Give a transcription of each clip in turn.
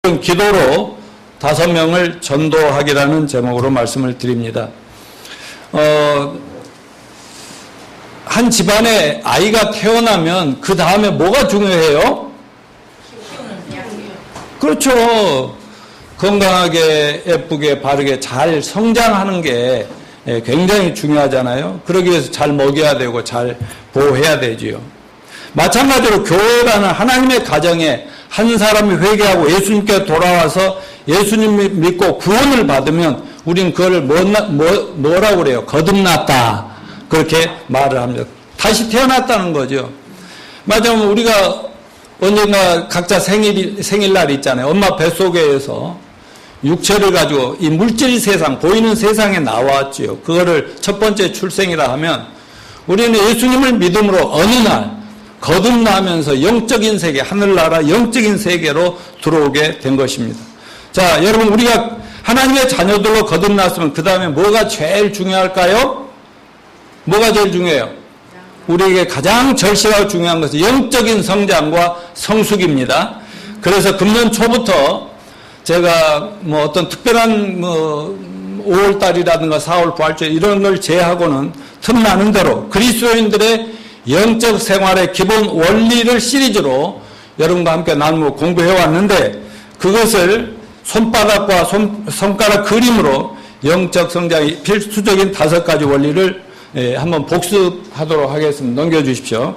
기도로 5명을 전도하기라는 제목으로 말씀을 드립니다. 한 집안에 아이가 태어나면 그 다음에 뭐가 중요해요? 그렇죠. 건강하게 예쁘게 바르게 잘 성장하는 게 굉장히 중요하잖아요. 그러기 위해서 잘 먹여야 되고 잘 보호해야 되지요. 마찬가지로 교회라는 하나님의 가정에 한 사람이 회개하고 예수님께 돌아와서 예수님 믿고 구원을 받으면 우리는 그걸 뭐라고 그래요? 거듭났다. 그렇게 말을 합니다. 다시 태어났다는 거죠. 맞아요. 우리가 언젠가 각자 생일날 있잖아요. 엄마 뱃속에서 육체를 가지고 이 물질 세상, 보이는 세상에 나왔지요. 그거를 첫 번째 출생이라 하면 우리는 예수님을 믿음으로 어느 날 거듭나면서 영적인 세계, 하늘나라 영적인 세계로 들어오게 된 것입니다. 자, 여러분 우리가 하나님의 자녀들로 거듭났으면 그 다음에 뭐가 제일 중요할까요? 뭐가 제일 중요해요? 우리에게 가장 절실하고 중요한 것은 영적인 성장과 성숙입니다. 그래서 금년 초부터 제가 어떤 특별한 5월달이라든가 4월 부활절 이런 걸 제외하고는 틈나는 대로 그리스도인들의 영적 생활의 기본 원리를 시리즈로 여러분과 함께 나누고 공부해 왔는데 그것을 손바닥과 손가락 그림으로 영적 성장의 필수적인 5가지 원리를 한번 복습하도록 하겠습니다. 넘겨주십시오.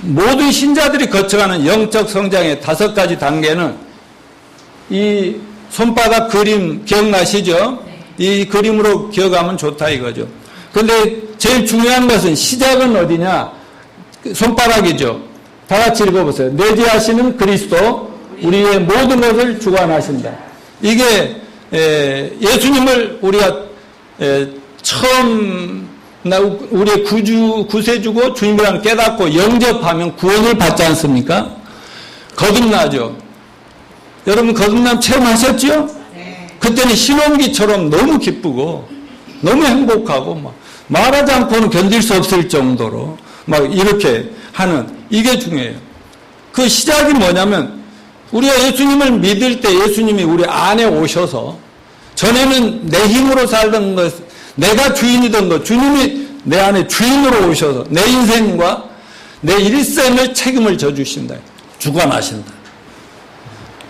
모든 신자들이 거쳐가는 영적 성장의 5가지 단계는 이 손바닥 그림 기억나시죠? 이 그림으로 기억하면 좋다 이거죠. 그런데 제일 중요한 것은 시작은 어디냐? 손바닥이죠. 다 같이 읽어보세요. 내재하시는 그리스도 우리의 모든 것을 주관하신다. 이게 예수님을 우리가 처음 우리의 구세주고 주님이랑 깨닫고 영접하면 구원을 받지 않습니까? 거듭나죠. 여러분 거듭남 체험하셨죠? 네. 그때는 신혼기처럼 너무 기쁘고 너무 행복하고 말하지 않고는 견딜 수 없을 정도로 이렇게 하는 이게 중요해요. 그 시작이 뭐냐면 우리가 예수님을 믿을 때 예수님이 우리 안에 오셔서 전에는 내 힘으로 살던 것, 내가 주인이던 것, 주님이 내 안에 주인으로 오셔서 내 인생과 내 일생을 책임을 져주신다. 주관하신다.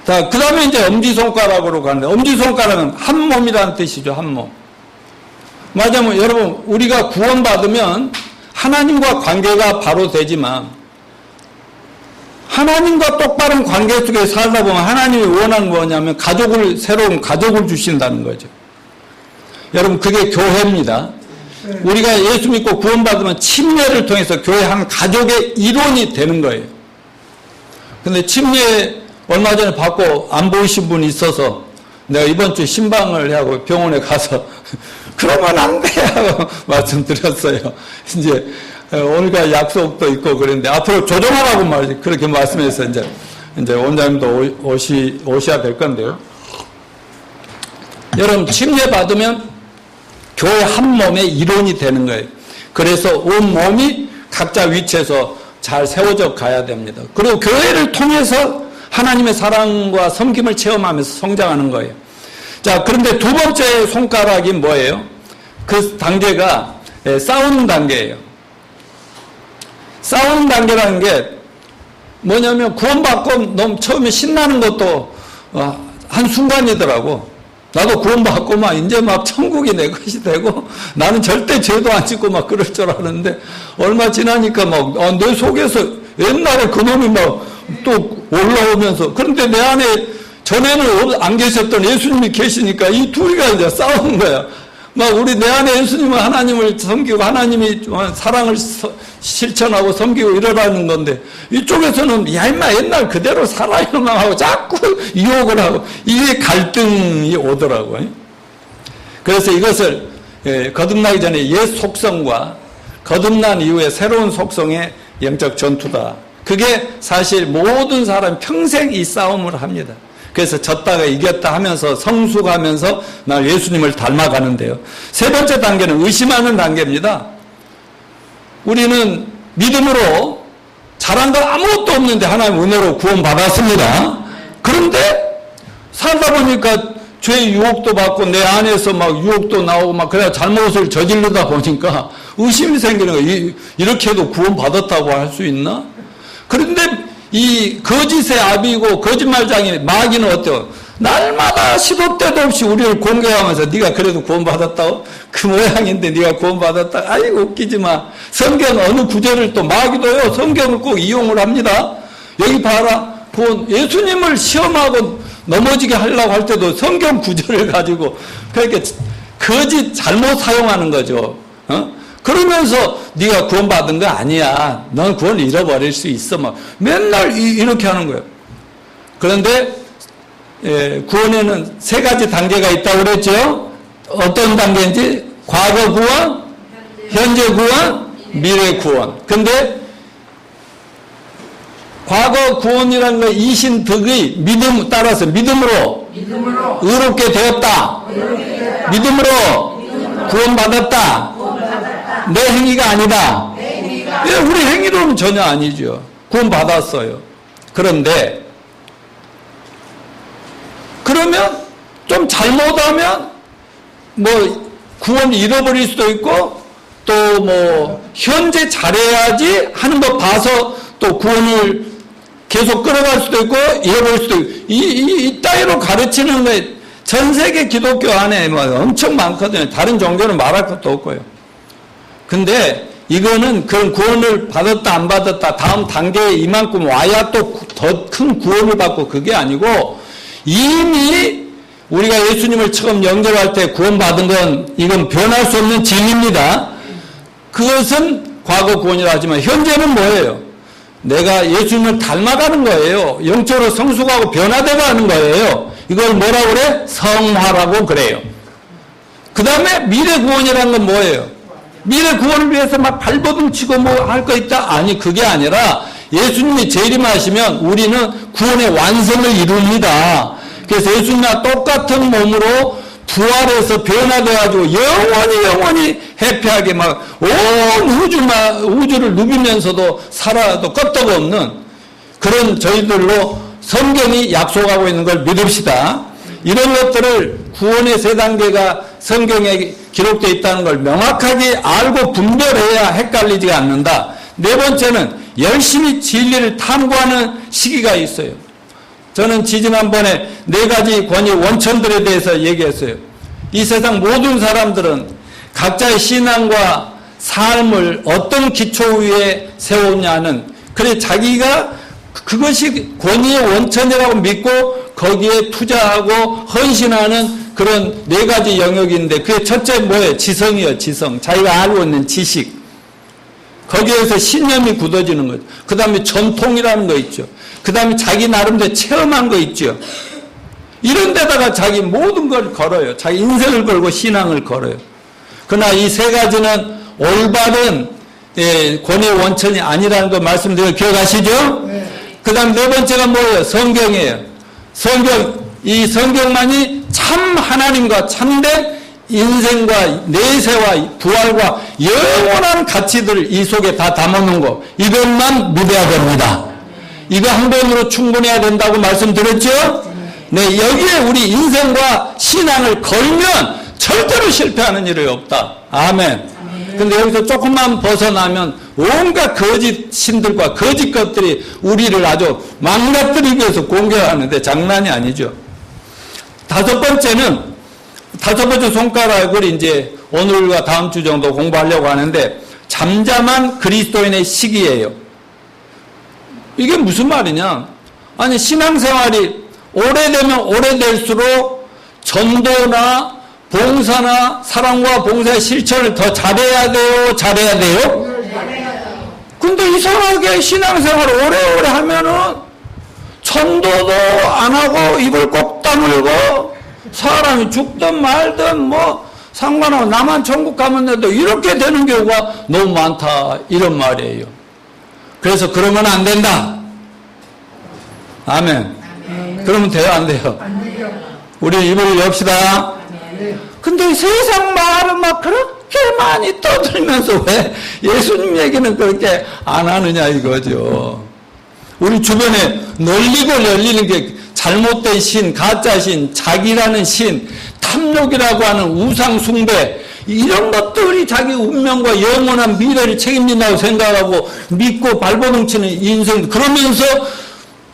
자, 그 다음에 이제 엄지손가락으로 가는데 엄지손가락은 한 몸이라는 뜻이죠. 한 몸. 맞아요. 여러분 우리가 구원받으면 하나님과 관계가 바로 되지만 하나님과 똑바른 관계 속에 살다 보면 하나님이 원하는 뭐냐면 새로운 가족을 주신다는 거죠. 여러분 그게 교회입니다. 우리가 예수 믿고 구원받으면 침례를 통해서 교회 한 가족의 일원이 되는 거예요. 근데 침례 얼마 전에 받고 안 보이신 분이 있어서 내가 이번 주 신방을 하고 병원에 가서 그러면 안 돼! 하고 말씀드렸어요. 이제 오늘까지 약속도 있고 그랬는데 앞으로 조정하라고 그렇게 말씀해서 이제 원장님도 오셔야 될 건데요. 여러분 침례 받으면 교회 한 몸의 일원이 되는 거예요. 그래서 온 몸이 각자 위치에서 잘 세워져 가야 됩니다. 그리고 교회를 통해서 하나님의 사랑과 섬김을 체험하면서 성장하는 거예요. 자, 그런데 두 번째 손가락이 뭐예요? 그 단계가 싸우는 단계예요. 싸우는 단계라는 게 뭐냐면 구원받고 너무 처음에 신나는 것도 한순간이더라고. 나도 구원받고 이제 천국이 내 것이 되고 나는 절대 죄도 안 짓고 그럴 줄 알았는데 얼마 지나니까 내 속에서 옛날에 그놈이 또 올라오면서 그런데 내 안에 전에는 안 계셨던 예수님이 계시니까 이 둘이가 이제 싸우는 거야. 우리 내 안에 예수님은 하나님을 섬기고 하나님이 사랑을 실천하고 섬기고 이러라는 건데 이쪽에서는 야 임마 옛날 그대로 살아요만 하고 자꾸 유혹을 하고 이게 갈등이 오더라고요. 그래서 이것을 거듭나기 전에 옛 속성과 거듭난 이후에 새로운 속성의 영적 전투다. 그게 사실 모든 사람 평생 이 싸움을 합니다. 그래서 졌다가 이겼다 하면서 성숙하면서 나 예수님을 닮아가는데요. 세 번째 단계는 의심하는 단계입니다. 우리는 믿음으로 잘한 거 아무것도 없는데 하나님 은혜로 구원받았습니다. 그런데 보니까 죄의 유혹도 받고 내 안에서 막 유혹도 나오고 막 그래야 잘못을 저지르다 보니까 의심이 생기는 거예요. 이렇게 해도 구원받았다고 할 수 있나? 그런데 이 거짓의 아비고 거짓말장인 마귀는 어때요? 날마다 시도 때도 없이 우리를 공격하면서 네가 그래도 구원받았다고? 그 모양인데 네가 구원받았다? 아이고 웃기지 마. 성경 어느 구절을 또 마귀도요 성경을 꼭 이용을 합니다. 여기 봐라. 예수님을 시험하고 넘어지게 하려고 할 때도 성경 구절을 가지고 그렇게 거짓 잘못 사용하는 거죠. 그러면서 네가 구원받은 거 아니야. 넌 구원을 잃어버릴 수 있어. 막 맨날 이렇게 하는 거예요. 그런데 구원에는 세 가지 단계가 있다고 그랬죠. 어떤 단계인지 과거 구원, 현재 구원, 미래 구원. 근데 과거 구원이라는 건 이신덕의 믿음 따라서 믿음으로 의롭게 되었다. 믿음으로 구원받았다. 내 행위가 아니다. 우리 행위로는 전혀 아니죠. 구원받았어요. 그런데 그러면 좀 잘못하면 뭐 구원 잃어버릴 수도 있고 또 뭐 현재 잘해야지 하는 거 봐서 또 구원을 계속 끌어갈 수도 있고 잃어버릴 수도 있고 이 따위로 가르치는 게 전 세계 기독교 안에 뭐 엄청 많거든요. 다른 종교는 말할 것도 없고요. 근데 이거는 그런 구원을 받았다 안 받았다 다음 단계에 이만큼 와야 또 더 큰 구원을 받고 그게 아니고 이미 우리가 예수님을 처음 영접할 때 구원받은 건 이건 변할 수 없는 진리입니다. 그것은 과거 구원이라 하지만 현재는 뭐예요? 내가 예수님을 닮아가는 거예요. 영적으로 성숙하고 변화되어가는 거예요. 이걸 뭐라고 그래? 성화라고 그래요. 그 다음에 미래 구원이라는 건 뭐예요? 미래 구원을 위해서 막 발버둥 치고 뭐 할 거 있다? 아니 그게 아니라 예수님이 재림하시면 우리는 구원의 완성을 이룹니다. 그래서 예수님과 똑같은 몸으로 부활해서 변화돼가지고 영원히 해피하게 막 온 우주를 누비면서도 살아도 끄떡없는 그런 저희들로 성경이 약속하고 있는 걸 믿읍시다. 이런 것들을 구원의 세 단계가 성경에 기록되어 있다는 걸 명확하게 알고 분별해야 헷갈리지가 않는다. 네 번째는 열심히 진리를 탐구하는 시기가 있어요. 저는 지지난번에 네 가지 권위 원천들에 대해서 얘기했어요. 이 세상 모든 사람들은 각자의 신앙과 삶을 어떤 기초 위에 세우냐는 그래 자기가 그것이 권위의 원천이라고 믿고 거기에 투자하고 헌신하는 그런 네 가지 영역인데 그게 첫째 뭐예요? 지성이요. 지성. 자기가 알고 있는 지식. 거기에서 신념이 굳어지는 거죠. 그 다음에 전통이라는 거 있죠. 그 다음에 자기 나름대로 체험한 거 있죠. 이런 데다가 자기 모든 걸 걸어요. 자기 인생을 걸고 신앙을 걸어요. 그러나 이 세 가지는 올바른 권위의 원천이 아니라는 거 말씀드려 기억하시죠? 네. 그 다음 네 번째가 뭐예요? 성경이에요. 이 성경만이 참 하나님과 참된 인생과 내세와 부활과 영원한 가치들을 이 속에 다 담아놓은 거 이것만 믿어야 됩니다. 이거 한 번으로 충분해야 된다고 말씀드렸죠? 네, 여기에 우리 인생과 신앙을 걸면 절대로 실패하는 일이 없다. 아멘. 근데 여기서 조금만 벗어나면 온갖 거짓 신들과 거짓 것들이 우리를 아주 망가뜨리기 위해서 공격하는데 장난이 아니죠. 다섯 번째 손가락을 이제 오늘과 다음 주 정도 공부하려고 하는데 잠잠한 그리스도인의 시기예요. 이게 무슨 말이냐? 아니 신앙생활이 오래되면 오래될수록 전도나 봉사나 사랑과 봉사의 실천을 더 잘해야 돼요? 잘해야 돼요? 근데 이상하게 신앙생활을 오래오래 하면은 전도도 안 하고 입을 꼭 다물고 사람이 죽든 말든 뭐 상관없고 나만 천국 가면 돼도 이렇게 되는 경우가 너무 많다 이런 말이에요. 그래서 그러면 안 된다. 아멘. 그러면 돼요 안 돼요? 우리 입을 엽시다. 근데 세상 말은 막 그렇게 많이 떠들면서 왜 예수님 얘기는 그렇게 안 하느냐 이거죠. 우리 주변에 널리고 열리는 게 잘못된 신, 가짜신, 자기라는 신, 탐욕이라고 하는 우상 숭배, 이런 것들이 자기 운명과 영원한 미래를 책임진다고 생각하고 믿고 발버둥치는 인생, 그러면서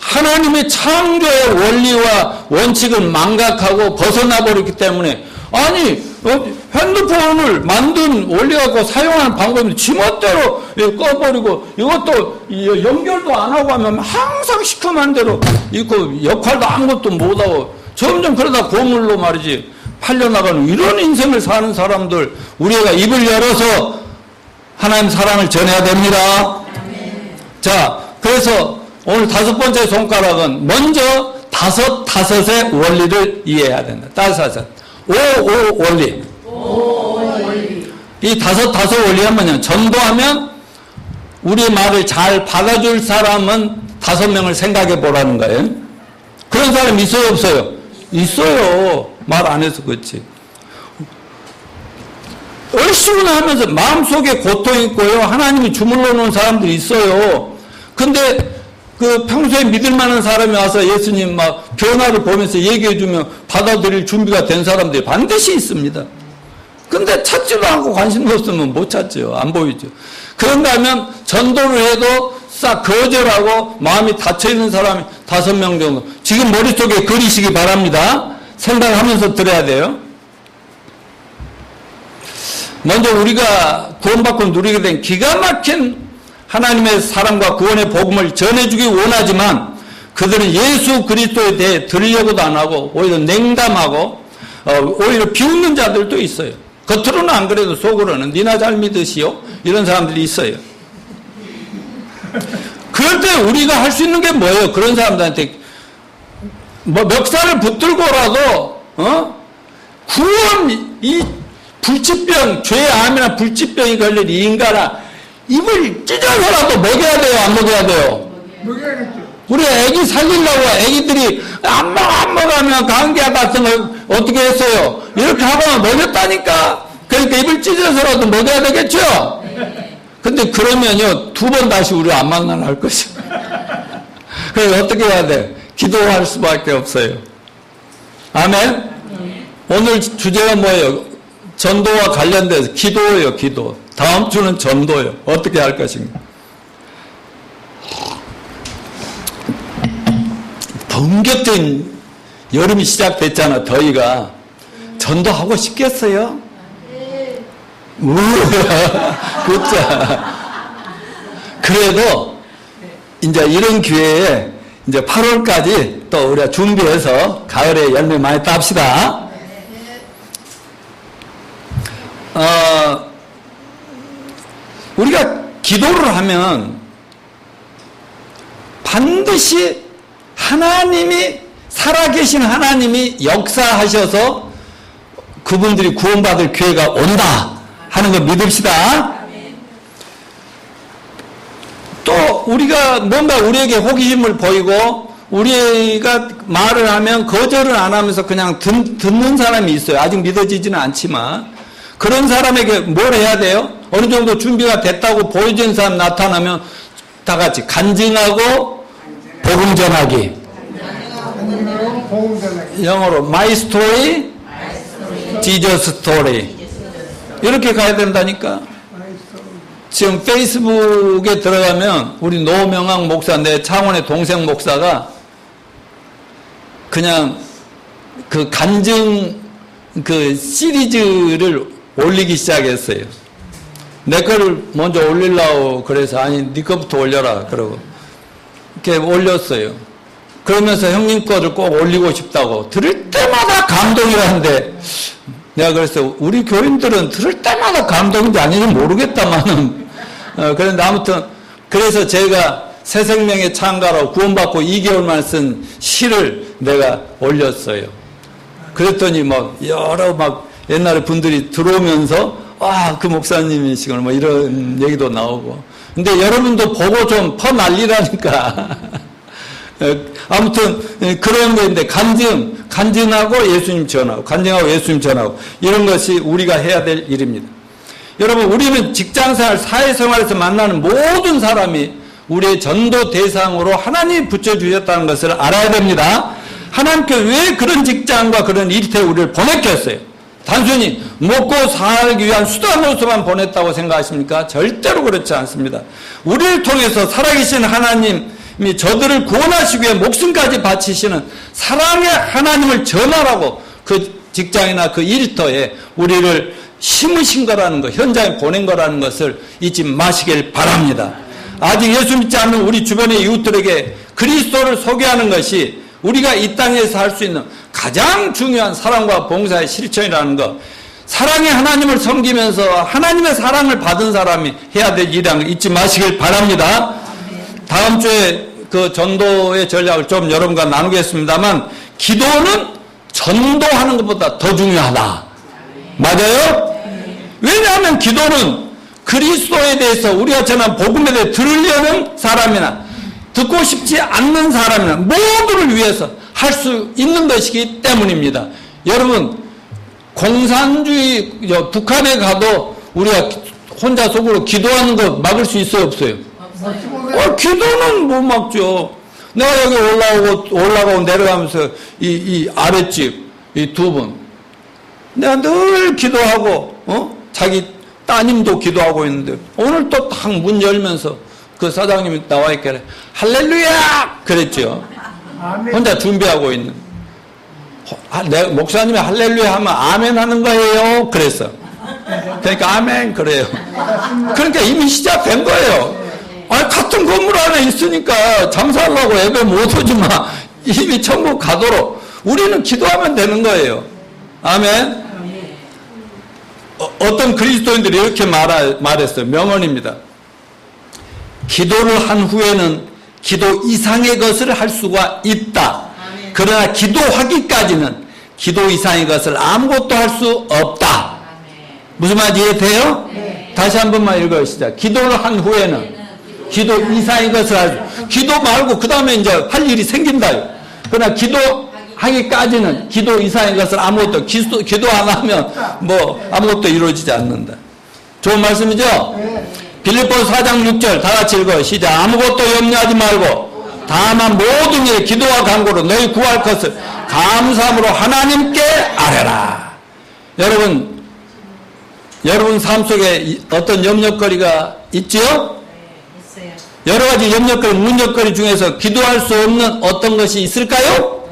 하나님의 창조의 원리와 원칙을 망각하고 벗어나버렸기 때문에, 아니 핸드폰을 만든 원리 갖고 사용하는 방법이 지멋대로 꺼버리고, 이것도 연결도 안 하고 하면 항상 시커먼 대로 있고, 역할도 아무것도 못하고 점점 그러다 고물로 말이지 팔려나가는 이런 인생을 사는 사람들, 우리가 입을 열어서 하나님 사랑을 전해야 됩니다. 자, 그래서 오늘 5번째 손가락은 먼저 다섯의 원리를 이해해야 된다. 다섯. 오 원리. 이 다섯 원리가 뭐냐? 전도하면 우리 말을 잘 받아줄 사람은 5명을 생각해 보라는 거예요. 그런 사람 있어요, 없어요? 있어요. 말 안 해서 그렇지. 얼씨구나 하면서 마음속에 고통이 있고요. 하나님이 주물러 놓은 사람들이 있어요. 근데 그 평소에 믿을 만한 사람이 와서 예수님 막 변화를 보면서 얘기해 주면 받아들일 준비가 된 사람들이 반드시 있습니다. 근데 찾지도 않고 관심도 없으면 못 찾죠. 안 보이죠. 그런가 하면 전도를 해도 싹 거절하고 마음이 닫혀있는 사람이 5명 정도. 지금 머릿속에 그리시기 바랍니다. 생각하면서 들어야 돼요. 먼저 우리가 구원받고 누리게 된 기가 막힌 하나님의 사랑과 구원의 복음을 전해주기 원하지만, 그들은 예수 그리스도에 대해 들으려고도 안 하고 오히려 냉담하고 오히려 비웃는 자들도 있어요. 겉으로는 안 그래도 속으로는 니나 잘 믿으시오? 이런 사람들이 있어요. 그럴 때 우리가 할 수 있는 게 뭐예요? 그런 사람들한테 뭐 멱살을 붙들고라도 구원, 이 불치병, 죄암이나 불치병이 걸린 이 인간아, 입을 찢어서라도 먹여야 돼요, 안 먹여야 돼요? 먹여야겠죠. 우리 애기 살리려고 애기들이 안 먹으면 감기약 같은 거 어떻게 했어요? 이렇게 하고 먹였다니까. 그러니까 입을 찢어서라도 먹여야 되겠죠? 근데 그러면요, 2번 다시 우리 안 만나나 할 것이요. 그래서 어떻게 해야 돼? 기도할 수밖에 없어요. 아멘? 오늘 주제가 뭐예요? 전도와 관련돼서 기도예요, 기도. 다음 주는 전도예요. 어떻게 할 것인가? 본격적인 여름이 시작됐잖아, 더위가. 전도하고 싶겠어요? 그렇죠. 그래도 이제 이런 기회에 이제 8월까지 또 우리가 준비해서 가을에 열매 많이 땁시다. 우리가 기도를 하면 반드시 하나님이, 살아계신 하나님이 역사하셔서 그분들이 구원받을 기회가 온다 하는 거 믿읍시다. 또 우리가 뭔가 우리에게 호기심을 보이고 우리가 말을 하면 거절을 안 하면서 그냥 듣는 사람이 있어요. 아직 믿어지지는 않지만 그런 사람에게 뭘 해야 돼요? 어느 정도 준비가 됐다고 보여준 사람 나타나면 다 같이 간증하고 복음 전하기. 영어로 My Story, Jesus Story. 이렇게 가야 된다니까. 지금 페이스북에 들어가면 우리 노명학 목사, 내 창원의 동생 목사가 그냥 그 간증 그 시리즈를 올리기 시작했어요. 내 거를 먼저 올리려고 그래서 아니 네 거부터 올려라 그러고 이렇게 올렸어요. 그러면서 형님 거를 꼭 올리고 싶다고. 들을 때마다 감동이라는데 내가 그랬어요. 우리 교인들은 들을 때마다 감동인지 아닌지 모르겠다마는 그런데 아무튼 그래서 제가 새 생명의 창가로 구원받고 2개월만 쓴 시를 내가 올렸어요. 그랬더니 막 여러 막 옛날에 분들이 들어오면서 그 목사님이시구나 뭐 이런 얘기도 나오고. 근데 여러분도 보고 좀 퍼날리라니까. 아무튼 그런 건데 간증하고 예수님 전하고 간증하고 예수님 전하고 이런 것이 우리가 해야 될 일입니다. 여러분, 우리는 직장생활, 사회생활에서 만나는 모든 사람이 우리의 전도 대상으로 하나님이 붙여주셨다는 것을 알아야 됩니다. 하나님께 왜 그런 직장과 그런 일터에 우리를 보냈겠어요? 단순히 먹고 살기 위한 수단으로서만 보냈다고 생각하십니까? 절대로 그렇지 않습니다. 우리를 통해서 살아계신 하나님이 저들을 구원하시기 위해 목숨까지 바치시는 사랑의 하나님을 전하라고 그 직장이나 그 일터에 우리를 심으신 거라는 것, 현장에 보낸 거라는 것을 잊지 마시길 바랍니다. 아직 예수 믿지 않는 우리 주변의 이웃들에게 그리스도를 소개하는 것이 우리가 이 땅에서 할 수 있는 가장 중요한 사랑과 봉사의 실천이라는 것, 사랑의 하나님을 섬기면서 하나님의 사랑을 받은 사람이 해야 될 일이라는 걸 잊지 마시길 바랍니다. 다음 주에 그 전도의 전략을 좀 여러분과 나누겠습니다만, 기도는 전도하는 것보다 더 중요하다. 맞아요? 왜냐하면 기도는 그리스도에 대해서 우리가 전한 복음에 대해 들으려는 사람이나 듣고 싶지 않는 사람이나 모두를 위해서 할 수 있는 것이기 때문입니다. 여러분, 공산주의 북한에 가도 우리가 혼자 속으로 기도하는 거 막을 수 있어요, 없어요? 기도는 못 막죠. 내가 여기 올라가고 내려가면서 이 아랫집 이 두 분, 내가 늘 기도하고 자기 따님도 기도하고 있는데 오늘 또 딱 문 열면서 그 사장님이 나와 있길래 할렐루야 그랬죠. 혼자 준비하고 있는. 목사님이 할렐루야 하면 아멘 하는 거예요 그랬어. 그러니까 아멘 그래요. 그러니까 이미 시작된 거예요. 아니, 같은 건물 안에 있으니까 잠살라고 예배 못 오지만 이미 천국 가도록 우리는 기도하면 되는 거예요. 아멘. 어떤 그리스도인들이 이렇게 말했어요. 명언입니다. 기도를 한 후에는 기도 이상의 것을 할 수가 있다. 그러나 기도하기까지는 기도 이상의 것을 아무것도 할 수 없다. 무슨 말인지 이해돼요? 다시 한 번만 읽어보시죠. 기도를 한 후에는 기도 이상의 것을 할 기도 말고 그 다음에 이제 할 일이 생긴다요. 그러나 기도하기까지는 기도 이상의 것을 아무것도 기도 안 하면 뭐 아무것도 이루어지지 않는다. 좋은 말씀이죠? 빌립보서 4장 6절 다 같이 읽어요. 시작. 아무것도 염려하지 말고 다만 모든 일에 기도와 간구로 너희 구할 것을 감사함으로 하나님께 아뢰라. 여러분 삶 속에 어떤 염려거리가 있지요? 있어요. 여러 가지 염려거리, 문제거리 중에서 기도할 수 없는 어떤 것이 있을까요?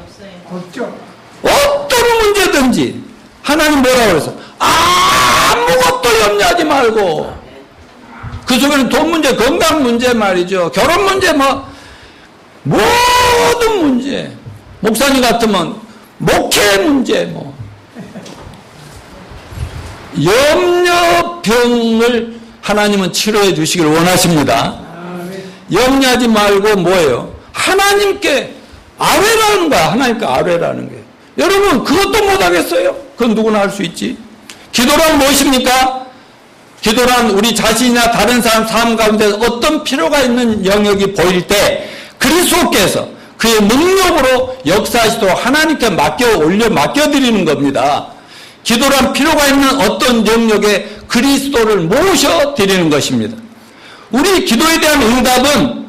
없죠. 어떤 문제든지 하나님 뭐라고 그래서 아무것도 염려하지 말고, 그 속에는 돈 문제, 건강 문제 말이죠. 결혼 문제, 모든 문제. 목사님 같으면 목회 문제, 염려병을 하나님은 치료해 주시길 원하십니다. 염려하지 말고 뭐예요? 하나님께 아뢰라는 거야. 하나님께 아뢰라는 게. 여러분, 그것도 못하겠어요? 그건 누구나 할 수 있지. 기도란 무엇입니까? 기도란 우리 자신이나 다른 사람 삶 가운데 어떤 필요가 있는 영역이 보일 때 그리스도께서 그의 능력으로 역사하시도록 하나님께 맡겨드리는 겁니다. 기도란 필요가 있는 어떤 영역에 그리스도를 모셔드리는 것입니다. 우리 기도에 대한 응답은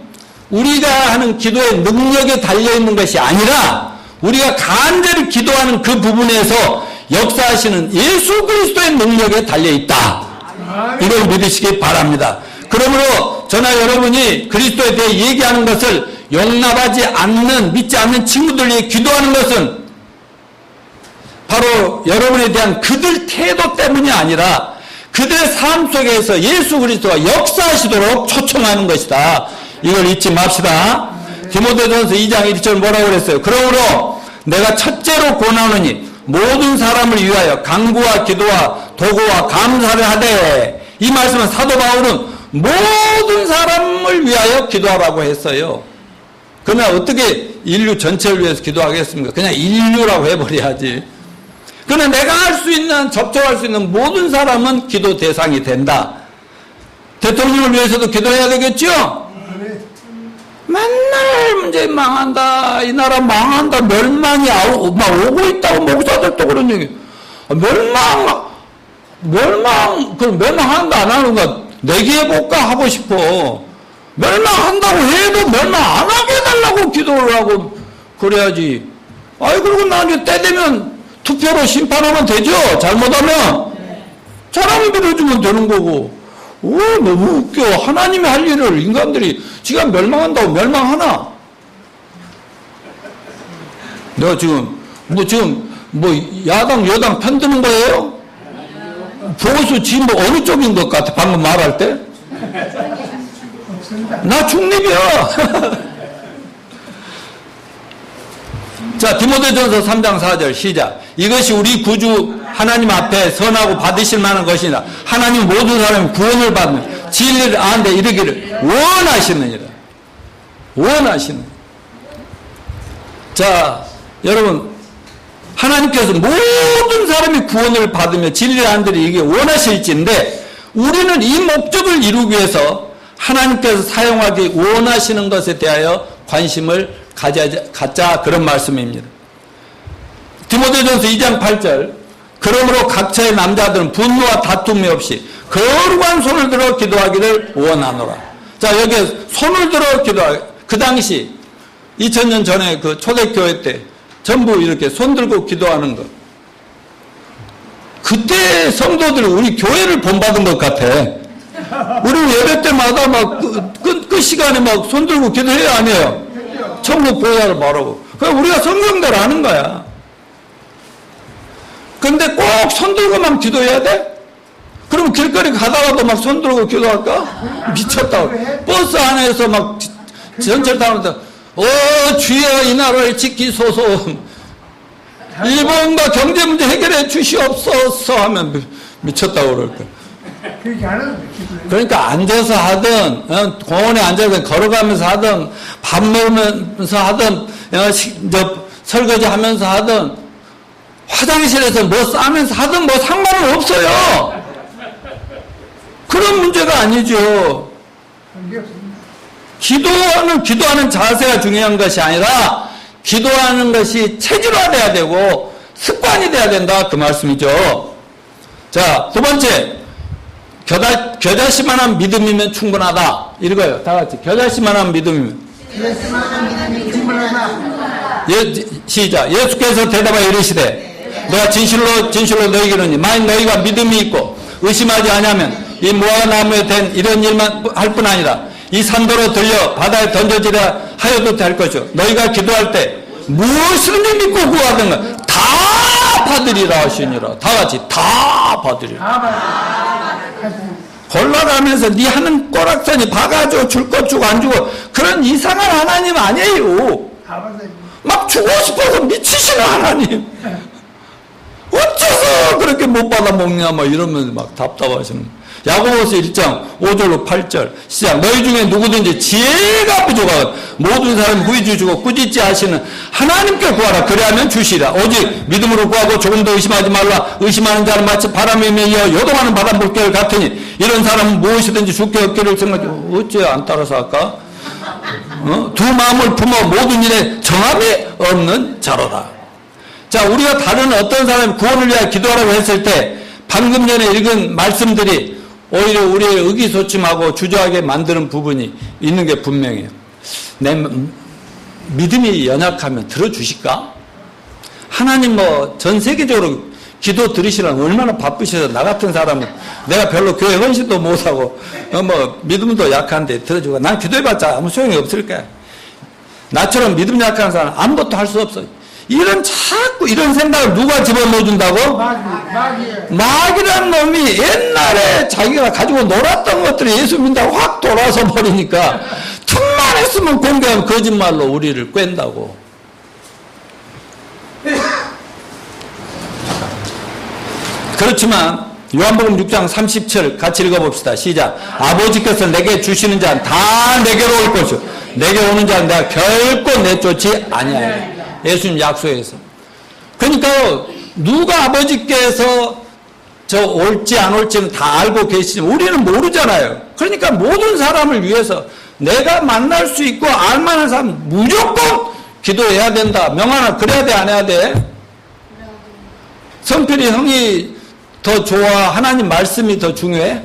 우리가 하는 기도의 능력에 달려있는 것이 아니라 우리가 간절히 기도하는 그 부분에서 역사하시는 예수 그리스도의 능력에 달려있다. 이걸 믿으시기 바랍니다. 그러므로 저나 여러분이 그리스도에 대해 얘기하는 것을 용납하지 않는, 믿지 않는 친구들이 기도하는 것은 바로 여러분에 대한 그들 태도 때문이 아니라 그들의 삶 속에서 예수 그리스도가 역사하시도록 초청하는 것이다. 이걸 잊지 맙시다. 디모데전서 2장 1절 뭐라고 그랬어요? 그러므로 내가 첫째로 권하노니 모든 사람을 위하여 간구와 기도와 도구와 감사를 하되, 이 말씀은 사도 바울은 모든 사람을 위하여 기도하라고 했어요. 그러면 어떻게 인류 전체를 위해서 기도하겠습니까? 그냥 인류라고 해버려야지. 그러나 내가 할 수 있는, 접촉할 수 있는 모든 사람은 기도 대상이 된다. 대통령을 위해서도 기도해야 되겠죠? 맨날 문제 망한다, 이 나라 망한다, 멸망이 오고 있다고 목사들도 그런 얘기. 그럼 멸망한다 안 하는 거 내기해볼까 하고 싶어. 멸망한다고 해도 멸망 안 하게 해달라고 기도를 하고 그래야지. 아이, 그리고 나중에 때 되면 투표로 심판하면 되죠? 잘못하면. 사람을 밀어주면 되는 거고. 오, 너무 웃겨. 하나님이 할 일을 인간들이 지가 멸망한다고 멸망하나? 내가 지금, 야당, 여당 편드는 거예요? 보수 지금 뭐 어느 쪽인 것 같아, 방금 말할 때? 나 중립이야. 자, 디모데전서 3장 4절 시작. 이것이 우리 구주 하나님 앞에 선하고 받으실 만한 것이라. 하나님 모든 사람이 구원을 받는 진리를 아는데 이르기를 원하시느니라. 원하시는. 자, 여러분, 하나님께서 모든 사람이 구원을 받으며 진리를 아는데 이게 원하실지인데, 우리는 이 목적을 이루기 위해서 하나님께서 사용하기 원하시는 것에 대하여 관심을 갖자, 그런 말씀입니다. 디모데전서 2장 8절. 그러므로 각처의 남자들은 분노와 다툼이 없이 거룩한 손을 들어 기도하기를 원하노라. 자, 여기 손을 들어 기도하기. 그 당시 2000년 전에 그 초대교회 때 전부 이렇게 손 들고 기도하는 것. 그때 성도들이 우리 교회를 본받은 것 같아. 우리 예배 때마다 막 그 시간에 막 손 들고 기도해요, 안 해요? 천국 보호자를 말하고. 그럼 우리가 성경대로 하는 거야. 근데 꼭 손 들고만 기도해야 돼? 그럼 길거리 가다가도 막 손 들고 기도할까? 미쳤다고. 버스 안에서 막 전철 타면서 주여 이 나라를 지키소서, 일본과 경제 문제 해결해 주시옵소서 하면 미쳤다고 그럴 거야. 그러니까 앉아서 하든, 공원에 앉아서 걸어가면서 하든, 밥 먹으면서 하든, 설거지 하면서 하든, 화장실에서 뭐 싸면서 하든 뭐 상관은 없어요. 그런 문제가 아니죠. 기도하는 자세가 중요한 것이 아니라, 기도하는 것이 체질화돼야 되고, 습관이 돼야 된다. 그 말씀이죠. 자, 두 번째. 겨자씨만한 믿음이면 충분하다. 읽어요. 다 같이. 겨자씨만한 믿음이면. 시작. 예수께서 대답하여 이르시되 내가 진실로 너희에게는 만일 너희가 믿음이 있고 의심하지 않으면 이 무화과나무에 된 이런 일만 할 뿐 아니라 이 산도로 들려 바다에 던져지라 하여도 될 것이요. 너희가 기도할 때 무엇이든지 믿고 구하든가 다 받으리라 하시니라. 다 같이 다 받으리라. 곤란하면서 네 하는 꼬락선이 박아줘 줄 것 주고 안 주고 그런 이상한 하나님 아니에요. 막 주고 싶어서 미치시는 하나님. 어째서 그렇게 못 받아 먹냐 막 이러면서 막 답답하시는. 야고보서 1장 5절로 8절 시작. 너희 중에 누구든지 지혜가 부족하고 모든 사람 후히 주시고 꾸짖지 하시는 하나님께 구하라. 그래야면 주시라. 오직 믿음으로 구하고 조금도 의심하지 말라. 의심하는 자는 마치 바람에 밀려 요동하는 바람 물결 같으니 이런 사람은 무엇이든지 주께 얻기를 생각해. 어째 안 따라서 할까? 두 마음을 품어 모든 일에 정함이 없는 자로다. 자, 우리가 다른 어떤 사람이 구원을 위하여 기도하라고 했을 때 방금 전에 읽은 말씀들이 오히려 우리의 의기소침하고 주저하게 만드는 부분이 있는 게 분명해요. 내 믿음이 연약하면 들어주실까? 하나님 전 세계적으로 기도 들으시려면 얼마나 바쁘셔서 나 같은 사람은 내가 별로 교회 헌신도 못하고 믿음도 약한데 들어주고 난 기도해봤자 아무 소용이 없을 거야. 나처럼 믿음 약한 사람은 아무것도 할 수 없어. 자꾸 이런 생각을 누가 집어넣어준다고? 마귀란 놈이 옛날에 자기가 가지고 놀았던 것들이 예수 믿는다고 확 돌아서 버리니까 틈만 했으면 공개하면 거짓말로 우리를 꿰는다고. 그렇지만 요한복음 6장 30절 같이 읽어봅시다. 시작. 아버지께서 내게 주시는 자는 다 내게로 올 것이요 내게 오는 자는 내가 결코 내쫓지 아니하리라. 예수님 약속해서. 그러니까 누가 아버지께서 올지 안 올지는 다 알고 계시지만 우리는 모르잖아요. 그러니까 모든 사람을 위해서 내가 만날 수 있고 알만한 사람 무조건 기도해야 된다. 명하나 그래야 돼 안 해야 돼? 성필이 형이 더 좋아? 하나님 말씀이 더 중요해?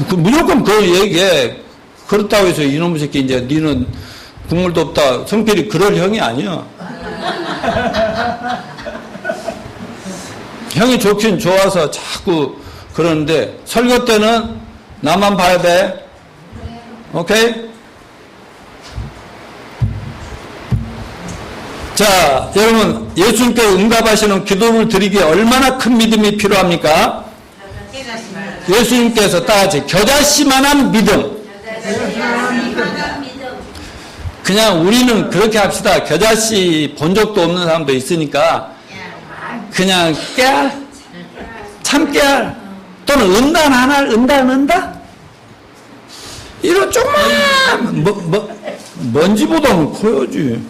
무조건 그걸 얘기해. 그렇다고 해서 이놈의 새끼 이제 니는 국물도 없다. 성필이 그럴 형이 아니야. 형이 좋긴 좋아서 자꾸 그러는데 설교 때는 나만 봐야 돼. 오케이? 자, 여러분 예수님께 응답하시는 기도를 드리기에 얼마나 큰 믿음이 필요합니까? 예수님께서 따같이 겨자씨만한 믿음. 그냥 우리는 그렇게 합시다. 겨자씨 본 적도 없는 사람도 있으니까 그냥 깨알, 참깨알 또는 은단 하나를 은다? 이런 조그만 먼지보다는 커야지.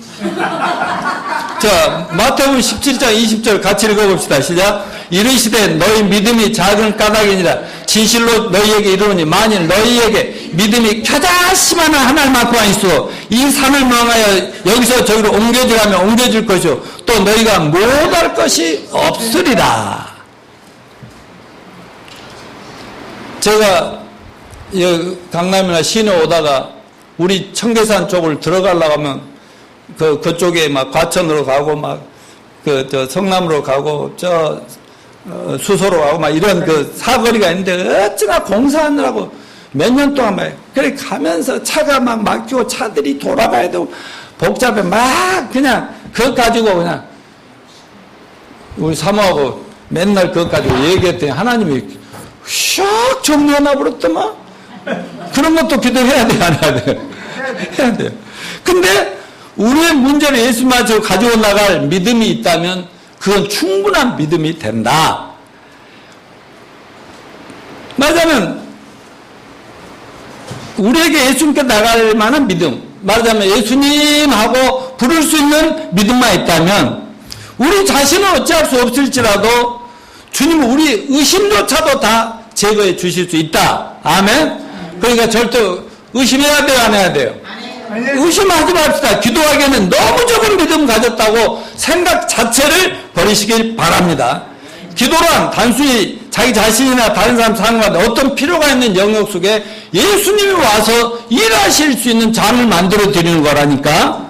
자, 마태복음 17장 20절 같이 읽어봅시다. 시작. 이르시되 너희 믿음이 작은 까닭이니라. 진실로 너희에게 이르노니 만일 너희에게 믿음이 겨자씨만한 하늘만큼만 있어 이 산을 명하여 여기서 저기로 옮겨지라면 옮겨질 것이요 또 너희가 못할 것이 없으리라. 제가 강남이나 시내 오다가 우리 청계산 쪽을 들어가려고 하면 그쪽에 막 과천으로 가고 성남으로 가고 수소로 가고 막 이런 사거리가 있는데 어찌나 공사하느라고 몇 년 동안 그래 가면서 차가 막 막히고 차들이 돌아가야 되고 복잡해 막 그냥 그것 가지고 그냥 우리 사모하고 맨날 그것 가지고 얘기했더니 하나님이 샥 정리하나 버렸더만. 그런 것도 기도해야 돼, 안 해야 돼? 해야 돼요. 근데 우리의 문제는 예수님을 가지고 나갈 믿음이 있다면 그건 충분한 믿음이 된다. 말하자면 우리에게 예수님께 나갈 만한 믿음, 말하자면 예수님하고 부를 수 있는 믿음만 있다면 우리 자신은 어찌할 수 없을지라도 주님은 우리 의심조차도 다 제거해 주실 수 있다. 아멘? 그러니까 절대 의심해야 돼요, 안 해야 돼요? 의심하지 맙시다. 기도하기에는 너무 적은 믿음 가졌다고 생각 자체를 버리시길 바랍니다. 기도란 단순히 자기 자신이나 다른 사람 상관없이 어떤 필요가 있는 영역 속에 예수님이 와서 일하실 수 있는 잔을 만들어 드리는 거라니까.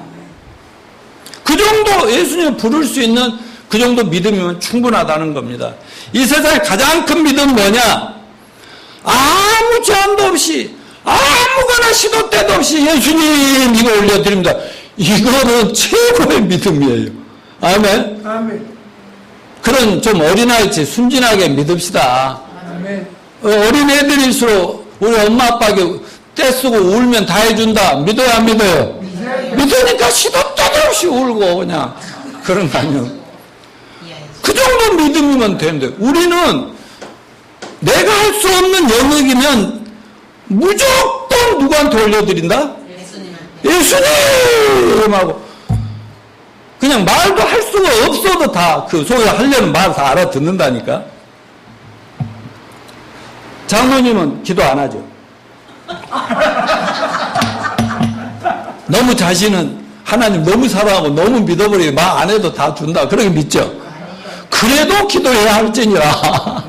그 정도 예수님을 부를 수 있는 그 정도 믿음이면 충분하다는 겁니다. 이 세상에 가장 큰 믿음은 뭐냐? 아무 제한도 없이 아무거나 시도 때도 없이 예수님 이거 올려드립니다. 이거는 최고의 믿음이에요. 아멘? 아멘. 그런 좀 어린아이같이 순진하게 믿읍시다. 아멘. 어린애들일수록 우리 엄마 아빠에게 떼쓰고 울면 다 해준다. 믿어요, 안 믿어요? 믿으니까 시도 때도 없이 울고 그냥 그런 거 아니에요. 그 정도 믿음이면 되는데 우리는 내가 할 수 없는 영역이면 무조건 누구한테 올려드린다? 예수님하고 그냥 말도 할 수가 없어도 다 그 속에 하려는 말 다 알아듣는다니까. 장로님은 기도 안 하죠. 너무 자신은 하나님 너무 사랑하고 너무 믿어버리고 말 안 해도 다 준다 그렇게 믿죠. 그래도 기도해야 할지니라.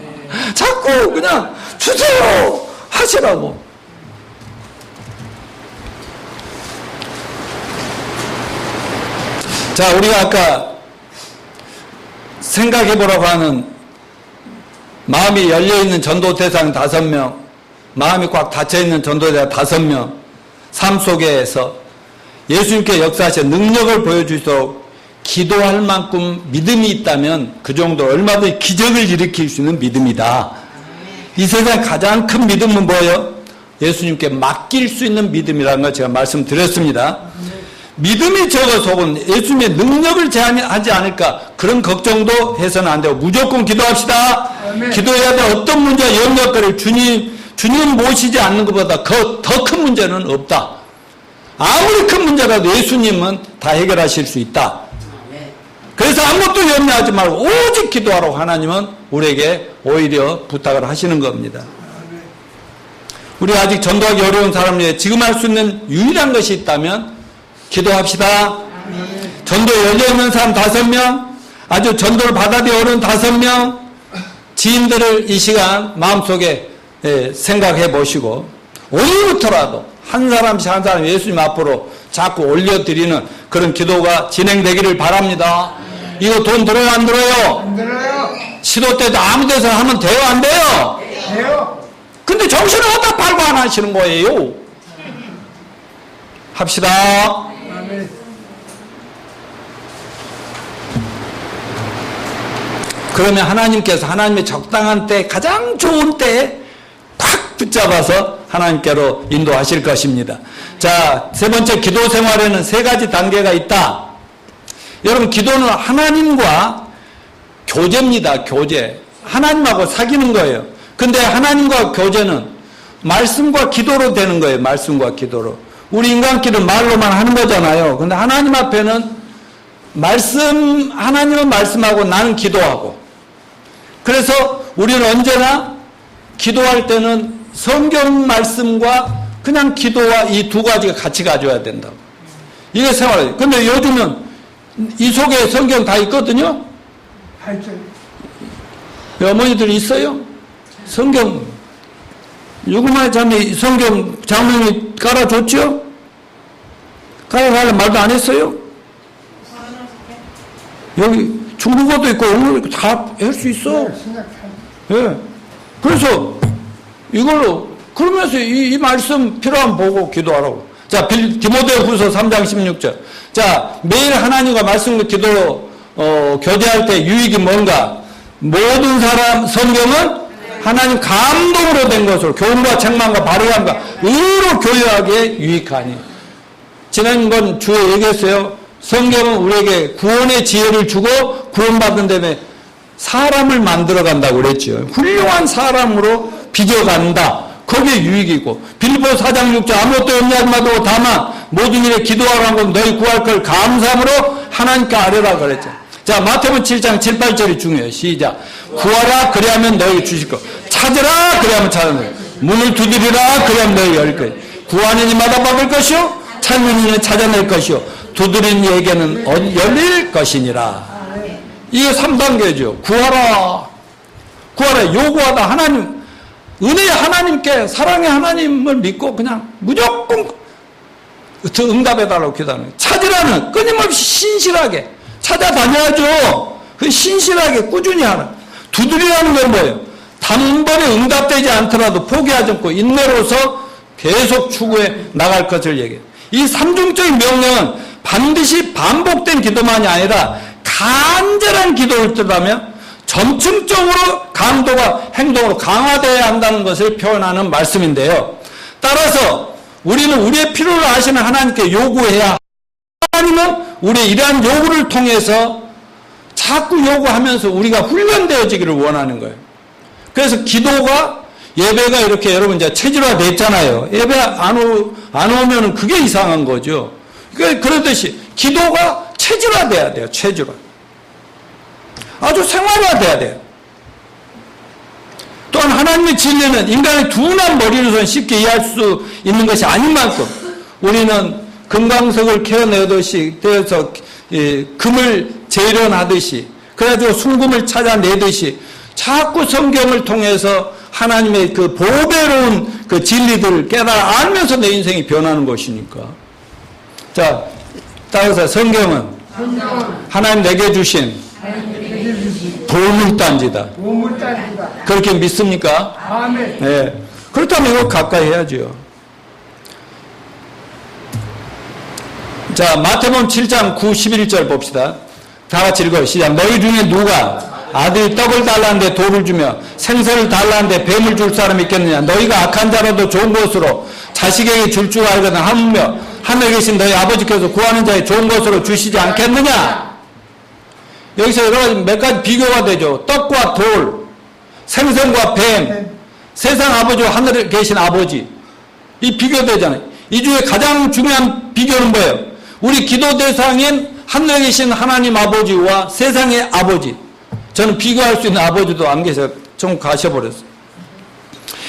자꾸 그냥 주세요 하시라고. 자, 우리가 아까 생각해보라고 하는 마음이 열려있는 전도 대상 5명, 마음이 꽉 닫혀있는 전도 대상 5명, 삶 속에서 예수님께 역사하신 능력을 보여주도록 기도할 만큼 믿음이 있다면 그 정도 얼마든지 기적을 일으킬 수 있는 믿음이다. 이 세상 가장 큰 믿음은 뭐예요? 예수님께 맡길 수 있는 믿음이라는 걸 제가 말씀드렸습니다. 믿음이 적어서 혹은 예수님의 능력을 제한하지 않을까 그런 걱정도 해서는 안 되고 무조건 기도합시다. 기도해야 될 어떤 문제와 영역들을 주님 모시지 않는 것보다 더 큰 문제는 없다. 아무리 큰 문제라도 예수님은 다 해결하실 수 있다. 그래서 아무것도 염려하지 말고 오직 기도하라고 하나님은 우리에게 오히려 부탁을 하시는 겁니다. 우리 아직 전도하기 어려운 사람들이 지금 할 수 있는 유일한 것이 있다면 기도합시다. 전도에 열려있는 사람 5명, 아주 전도를 받아들여 어려운 5명, 지인들을 이 시간 마음속에 생각해 보시고 오늘부터라도 한 사람씩 한 사람 예수님 앞으로 자꾸 올려드리는 그런 기도가 진행되기를 바랍니다. 이거 돈 들어요, 안 들어요? 안 들어요. 시도 때도 아무 데서 하면 돼요, 안 돼요? 돼요. 근데 정신을 어디다 팔고 안 하시는 거예요? 합시다. 아멘. 그러면 하나님께서 하나님의 적당한 때, 가장 좋은 때에 꽉 붙잡아서 하나님께로 인도하실 것입니다. 자, 세 번째, 기도 생활에는 세 가지 단계가 있다. 여러분, 기도는 하나님과 교제입니다. 교제. 하나님하고 사귀는 거예요. 근데 하나님과 교제는 말씀과 기도로 되는 거예요. 말씀과 기도로. 우리 인간끼리는 말로만 하는 거잖아요. 근데 하나님 앞에는 하나님은 말씀하고 나는 기도하고. 그래서 우리는 언제나 기도할 때는 성경 말씀과 그냥 기도와 이 두 가지가 같이 가져야 된다고. 이게 생활이에요. 근데 요즘은 이 속에 성경 다 있거든요? 알죠. 어머니들 있어요? 성경, 요구만의 자매 성경 장모님이 깔아줬죠? 깔아달라는 말도 안 했어요? 여기 중국어도 있고 영어도 있고 다 할 수 있어. 예. 그래서 이걸로 그러면서 이 말씀 필요하면 보고 기도하라고. 자, 디모데후서 3장 16절. 자, 매일 하나님과 말씀과 기도로 교제할 때 유익이 뭔가? 모든 사람 성경은 하나님 감동으로 된 것으로 교훈과 책망과 바르함과 의로 교육하기에 유익하니. 지난번 주에 얘기했어요. 성경은 우리에게 구원의 지혜를 주고 구원받은 다음에 사람을 만들어 간다고 그랬죠. 훌륭한 사람으로 빚어간다. 거기에 유익이고. 빌립보 4장 6절 아무것도 염려하지 다만 모든 일에 기도하라는 건 너희 구할 걸 감사함으로 하나님께 아뢰라 그랬죠. 자, 마태복음 7장 7, 8절이 중요해요. 시작. 구하라 그리하면 너희 주실 것. 찾으라 그리하면 찾는 것. 문을 두드리라 그리하면 너희 열 것. 구하는 이마다 받을 것이요 찾는 이는 찾아낼 것이요 두드리는 이에게는 열릴 것이니라. 이게 3단계죠. 구하라. 구하라. 요구하다. 하나님, 은혜의 하나님께, 사랑의 하나님을 믿고 그냥 무조건 응답해달라고 기도하는 거예요. 찾으라는 끊임없이 신실하게 찾아다녀야죠. 그 신실하게 꾸준히 하라. 두드리라는 건 뭐예요? 단번에 응답되지 않더라도 포기하지 않고 인내로서 계속 추구해 나갈 것을 얘기해요. 이 삼중적인 명령은 반드시 반복된 기도만이 아니라 간절한 기도를 뜻하며 점층적으로 강도가 행동으로 강화되어야 한다는 것을 표현하는 말씀인데요. 따라서 우리는 우리의 필요를 아시는 하나님께 요구해야, 하나님은 우리의 이러한 요구를 통해서 자꾸 요구하면서 우리가 훈련되어지기를 원하는 거예요. 그래서 기도가, 예배가 이렇게 여러분 이제 체질화 됐잖아요. 예배 안 오면은 그게 이상한 거죠. 그러듯이 기도가 체질화 돼야 돼요. 체질화. 아주 생활화 돼야 돼요. 또한 하나님의 진리는 인간의 둔한 머리로서는 쉽게 이해할 수 있는 것이 아닌 만큼 우리는 금강석을 캐어내듯이 떼어서 금을 재련하듯이 그래가지고 순금을 찾아내듯이 자꾸 성경을 통해서 하나님의 그 보배로운 그 진리들을 깨달아 알면서 내 인생이 변하는 것이니까. 자, 따라서 성경은 하나님 내게 주신 보물단지다. 그렇게 믿습니까? 아멘. 네. 그렇다면 이거 가까이 해야죠. 자, 마태복음 7장 9, 11절 봅시다. 다 같이 읽어요. 시작. 너희 중에 누가 아들이 떡을 달라는데 돌을 주며 생선을 달라는데 뱀을 줄 사람이 있겠느냐? 너희가 악한 자라도 좋은 것으로 자식에게 줄 줄 알거든 하물며 하늘에 계신 너희 아버지께서 구하는 자에 좋은 것으로 주시지 않겠느냐? 여기서 여러 가지 몇 가지 비교가 되죠. 떡과 돌, 생선과 뱀, 세상 아버지와 하늘에 계신 아버지. 이 비교되잖아요. 이 중에 가장 중요한 비교는 뭐예요? 우리 기도 대상인 하늘에 계신 하나님 아버지와 세상의 아버지. 저는 비교할 수 있는 아버지도 안 계셔. 좀 가셔버렸어요.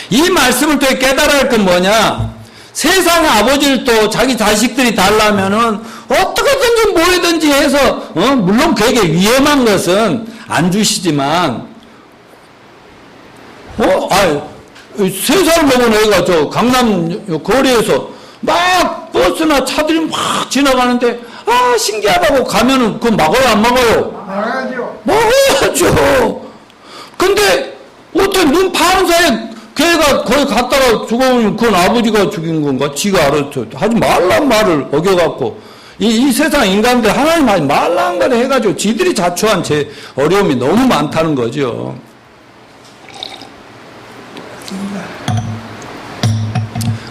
이 말씀을 또 깨달아야 할 건 뭐냐? 세상의 아버지를 또 자기 자식들이 달라면은 어떻게든지 뭐든지 해서 물론 그에게 위험한 것은 안 주시지만 세살 먹은 애가 저 강남 거리에서 막 버스나 차들이 막 지나가는데 아 신기하다고 가면은 그거 막아요 안 막아요? 나가죠. 막아야죠. 근데 어떤 눈 파는 사이에 걔가 거기 갔다가 죽어오면 그건 아버지가 죽인 건가? 지가 알았죠. 하지 말란 말을 어겨갖고 이 세상 인간들 하나님 하지 말란 걸 해가지고 지들이 자초한 제 어려움이 너무 많다는 거죠.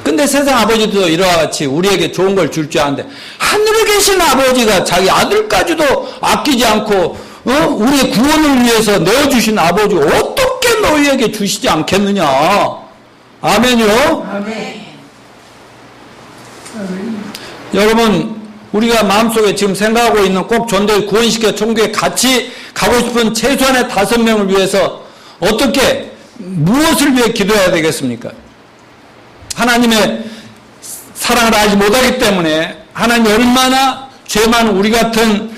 근데 세상 아버지도 이와 같이 우리에게 좋은 걸 줄 줄 아는데 하늘에 계신 아버지가 자기 아들까지도 아끼지 않고 우리의 구원을 위해서 내어주신 아버지가 어떻게 너희에게 주시지 않겠느냐. 아멘이요. 아멘. 여러분 우리가 마음속에 지금 생각하고 있는 꼭 전도에 구원시켜 천국에 같이 가고 싶은 최소한의 5명을 위해서 어떻게 무엇을 위해 기도해야 되겠습니까? 하나님의 사랑을 알지 못하기 때문에 하나님이 얼마나 죄 많은 우리 같은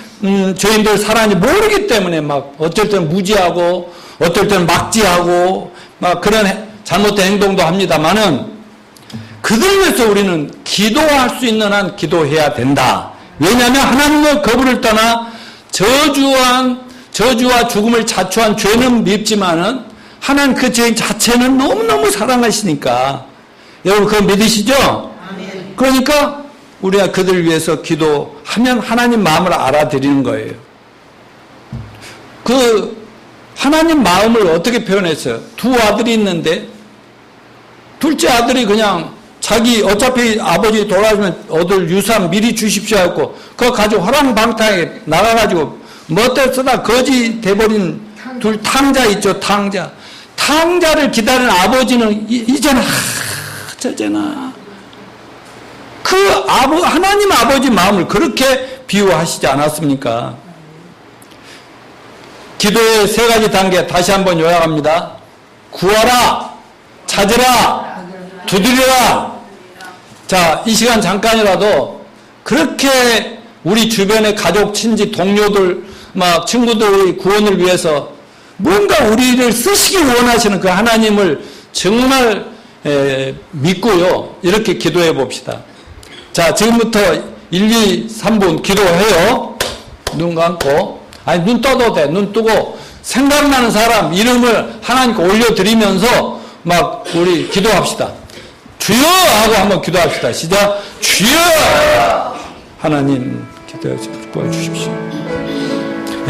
죄인들 사랑하지 모르기 때문에 막 어쩔 때는 무지하고 어떨 때는 막지하고 막 그런 잘못된 행동도 합니다만은 그들 위해서 우리는 기도할 수 있는 한 기도해야 된다. 왜냐하면 하나님의 거부를 떠나 저주와 죽음을 자초한 죄는 밉지만은 하나님 그 죄인 자체는 너무너무 사랑하시니까 여러분 그거 믿으시죠? 그러니까 우리가 그들 위해서 기도하면 하나님 마음을 알아들이는 거예요. 그 하나님 마음을 어떻게 표현했어요? 2 아들이 있는데 둘째 아들이 그냥 자기 어차피 아버지 돌아가시면 얻을 유산 미리 주십시오 하고 그거 가지고 허랑방탕하게 나가가지고 멋대로 쓰다 거지 돼버린 둘 탕자 있죠. 탕자를 기다리는 아버지는 이제는 저제나 그 하나님 아버지 마음을 그렇게 비유하시지 않았습니까? 기도의 3가지 단계 다시 한번 요약합니다. 구하라, 찾으라, 두드리라. 자, 이 시간 잠깐이라도 그렇게 우리 주변의 가족, 친지, 동료들, 막 친구들의 구원을 위해서 뭔가 우리를 쓰시기 원하시는 그 하나님을 정말 믿고요. 이렇게 기도해 봅시다. 자, 지금부터 1, 2, 3분 기도해요. 눈 감고. 아니, 눈 떠도 돼. 눈 뜨고 생각나는 사람 이름을 하나님께 올려드리면서 막 우리 기도합시다. 주여! 하고 한번 기도합시다. 시작. 주여! 하나님 기도해 주십시오.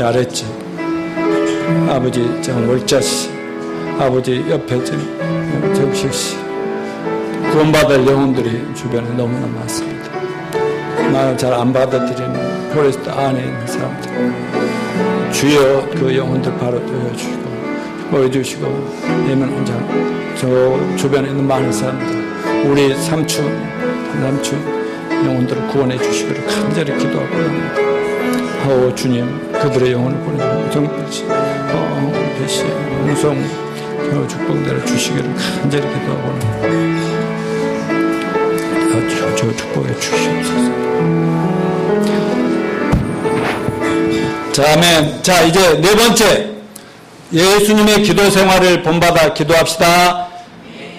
알았지? 아버지 정월자씨, 아버지 옆에 정식씨, 구원받을 영혼들이 주변에 너무나 많습니다. 마음 잘 안 받아들이는 포레스트 안에 있는 사람들, 주여 그 영혼들 바로 도와주시고 보여주시고 예면 혼자 저 주변에 있는 많은 사람들, 우리 삼촌 영혼들을 구원해 주시기를 간절히 기도하고 합니다. 주님 그들의 영혼을 보내주고 정필씨, 배씨, 홍성 축복대로 주시기를 간절히 기도하고 합니다. 저 축복해 주시옵소서. 자, 아멘. 자, 이제 4번째 예수님의 기도 생활을 본받아 기도합시다.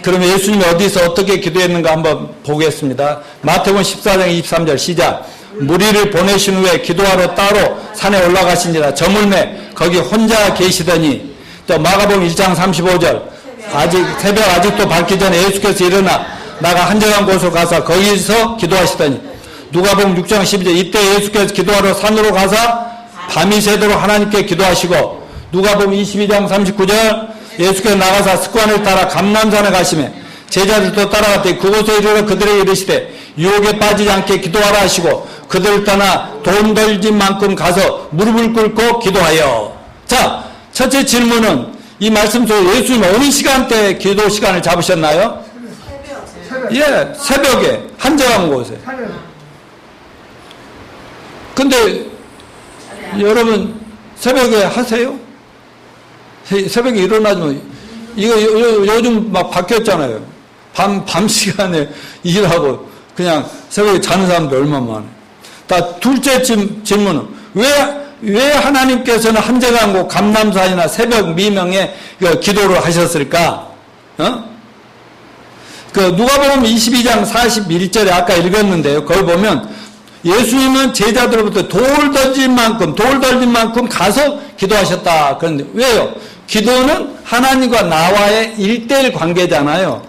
그럼 예수님이 어디서 어떻게 기도했는가 한번 보겠습니다. 마태복음 14장 23절 시작. 무리를 보내신 후에 기도하러 따로 산에 올라가시니라. 저물매 거기 혼자 계시더니, 또 마가복음 1장 35절 새벽 아직도 밝기 전에 예수께서 일어나 나가 한적한 곳으로 가서 거기서 기도하시더니, 누가복음 6장 12절 이때 예수께서 기도하러 산으로 가서 밤이 새도록 하나님께 기도하시고, 누가복음 22장 39절 예수께서 나가서 습관을 따라 감람산에 가시매 제자들도 따라갔더니 그곳에 이르러 그들에게 이르시되 유혹에 빠지지 않게 기도하라 하시고 그들을 떠나 돈 벌진 만큼 가서 무릎을 꿇고 기도하여. 자, 첫째 질문은 이 말씀 속에 예수님 어느 시간대에 기도 시간을 잡으셨나요? 새벽. 예, 새벽에 한적한 곳에. 근데 여러분 새벽에 하세요? 새벽에 일어나면 이거 요즘 막 바뀌었잖아요. 밤 시간에 일하고 그냥 새벽에 자는 사람들 얼마나 많아요. 다 둘째 질문은 왜 하나님께서는 한적한 곳 감람산이나 새벽 미명에 기도를 하셨을까? 그 누가복음 22장 41절에 아까 읽었는데요. 거기 보면 예수님은 제자들로부터 돌 던진 만큼 가서 기도하셨다. 그런데 왜요? 기도는 하나님과 나와의 1:1 관계잖아요.